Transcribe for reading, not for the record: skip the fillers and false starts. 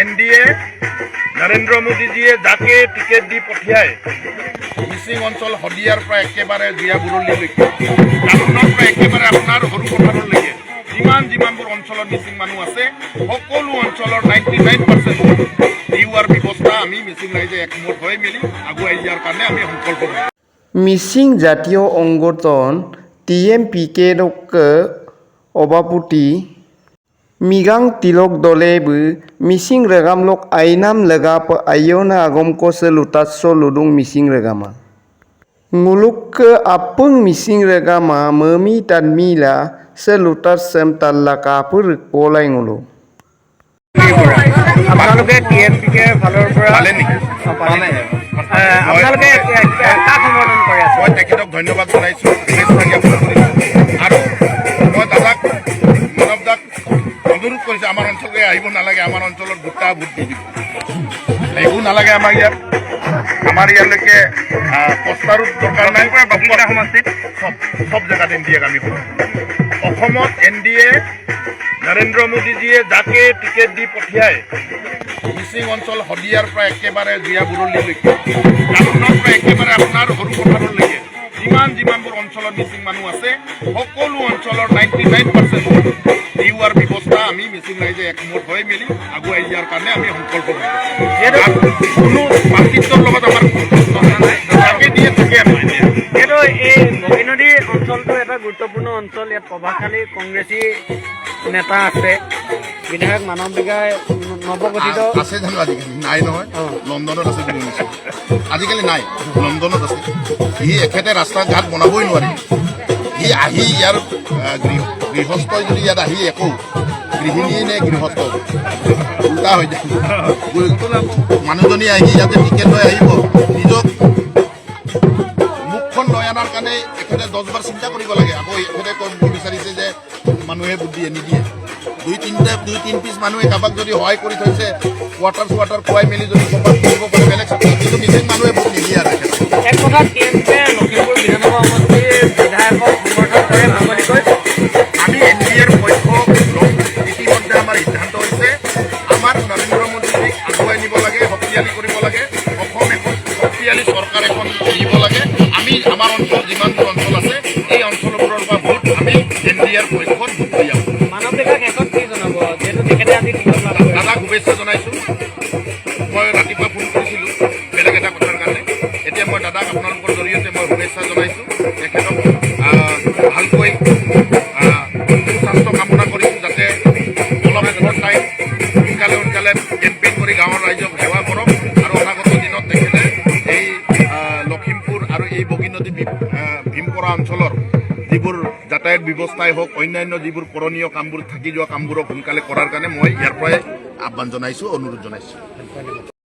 NDA Narendra মোদীজিয়ে যাকে ticket দি পঠিয়ায় মিচিং অঞ্চল হদিয়াৰ পৰা একেবাৰে জীয়াবুৰলিলৈকে কাৰ্টুনৰ পৰা একেবাৰে আপোনাৰ সৰু পথাৰলৈকে যিমানবোৰ অঞ্চলত মিচিং মানুহ আছে সকলো অঞ্চলৰ 99% দিওৱাৰ ব্যৱস্থা আমি মিচিং ৰাইজে একমত হৈ মিলি আগুৱাই যোৱাৰ কাৰণে আমি সংকল্প কৰিম। মিচিং জাতীয় সংগঠন TMPK সভাপতি মিগাং তিলক দলেबो मिसिं रेगामलक आइनाम lega ayona agomko selutatso ludung मिसिं regama nguluk ke apung मिसिं regama memi tanmila selutat sem tallaka pur polai ngulu আপোনালোকে TMPK ফালৰ পৰা পালে নেকি আপোনালোকে কাক সম্বোধন কৰি আছে? মই তেখেতক ধন্যবাদ জনাইছোঁ আৰু মই দাদাক মানৱদাক অনুৰোধ কৰিছোঁ আমাৰ অঞ্চললৈ আহিব নালাগে, আমাৰ অঞ্চলত গোটা ভোট দি দিব, আহিব নালাগে আমাৰ ইয়ালৈকে প্ৰস্তাৰো দৰকাৰ নাই। বাপুপাৰা সমষ্টিত সব জেগাত এনডিএক আমি অসমত এনডিএ নৰেন্দ্ৰ মোদীজিয়ে যাকে টিকেট দি পঠিয়ায় মিচিং অঞ্চল হদিয়াৰ পৰা একেবাৰে জীয়াবুৰলিলৈকে কাৰ্টুনৰ পৰা একেবাৰে আপোনাৰ সৰু পথাৰলৈকে যিমানবোৰ অঞ্চলত মিচিং মানুহ আছে সকলো অঞ্চলৰ 99% দিওৱাৰ ব্যৱস্থা আমি মিচিং ৰাইজে একমত হৈ মিলি আগুৱাই যোৱাৰ কাৰণে আমি সংকল্প কৰিম। কোনো পাৰ্টিত্বৰ লগত আমাৰ যাকে দিয়ে থাকে আমি এইটো এই বগীনদী অঞ্চলটো এটা গুৰুত্বপূৰ্ণ অঞ্চল। ইয়াত প্ৰভাৱশালী কংগ্ৰেছী নেতা আছে, বিধায়ক মানৱ বিঘাই নৱগঠিত আছে জানো আজিকালি নাই নহয়, লণ্ডনত আছে বুলি শুনিছোঁ, আজিকালি নাই, লণ্ডনত আছে। সি এখেতে ৰাস্তা ঘাট বনাবই নোৱাৰে, সি আহি ইয়াৰ গৃহস্থই যদি ইয়াত আহি একো গৃহিণী নে গৃহস্থ উল্টা হৈ যায়, মানুহজনী আহি ইয়াতে টিকেট লৈ আহিব, নিজক মুখখন লৈ অনাৰ কাৰণে এখেতে 10বাৰ চিন্তা কৰিব লাগে। আকৌ এখেতে কৰিব বিচাৰিছে যে মানুহে বুদ্ধি নিদিয়ে, দুই তিন পিছ মানুহে কাৰোবাক যদি সহায় কৰি থৈছে ৱাটাৰ খুৱাই মেলি যদি ক'ৰবাত কৰিব পাৰে বেলেগ কথা, কিন্তু মিচিং মানুহে ভোট নিদিয়ে আৰু এক কথা TMPকে লখিমপুৰ বিধানসভা সমষ্টিৰ বিধায়কক সমৰ্থন কৰে বুলি কৈ আমি এনডিএৰ পক্ষ ইতিমধ্যে আমাৰ সিদ্ধান্ত হৈছে আমাৰ নৰেন্দ্ৰ মোদীক আগুৱাই নিব লাগে, শক্তিশালী কৰিব লাগে, অসম এখন শক্তিশালী চৰকাৰ এখন দিব লাগে। আমি আমাৰ অঞ্চল যিমানবোৰ অঞ্চল আছে এই অঞ্চলবোৰৰ পৰা ভোট আমি এনডিএৰ পক্ষত ভোট দিয়াম। মানৱ বিঘাক শেষত কি জনাব, যিহেতু তেখেতে আজি টিকট লাভ কৰে? দাদাক শুভেচ্ছা জনাইছোঁ। মই ৰাতিপুৱা ফোন কৰিছিলোঁ বেলেগ এটা কথাৰ কাৰণে, এতিয়া মই দাদাক আপোনালোকৰ জৰিয়তে মই শুভেচ্ছা জনাইছোঁ। তেখেতক ভালকৈ সুস্বাস্থ্য কামনা কৰিছোঁ, যাতে অলপ টাইম সোনকালে কেম্পেইন কৰি গাঁৱৰ ৰাইজক সেৱা কৰক আৰু অনাগত দিনত তেখেতে এই লখিমপুৰ আৰু এই বগীনদী ভীমপৰা অঞ্চলৰ যিবোৰ যাতায়াত ব্যৱস্থাই হওক, অন্যান্য যিবোৰ কৰণীয় কামবোৰ থাকি যোৱা কামবোৰক সোনকালে কৰাৰ কাৰণে মই ইয়াৰ পৰাই আহ্বান জনাইছোঁ, অনুৰোধ জনাইছোঁ।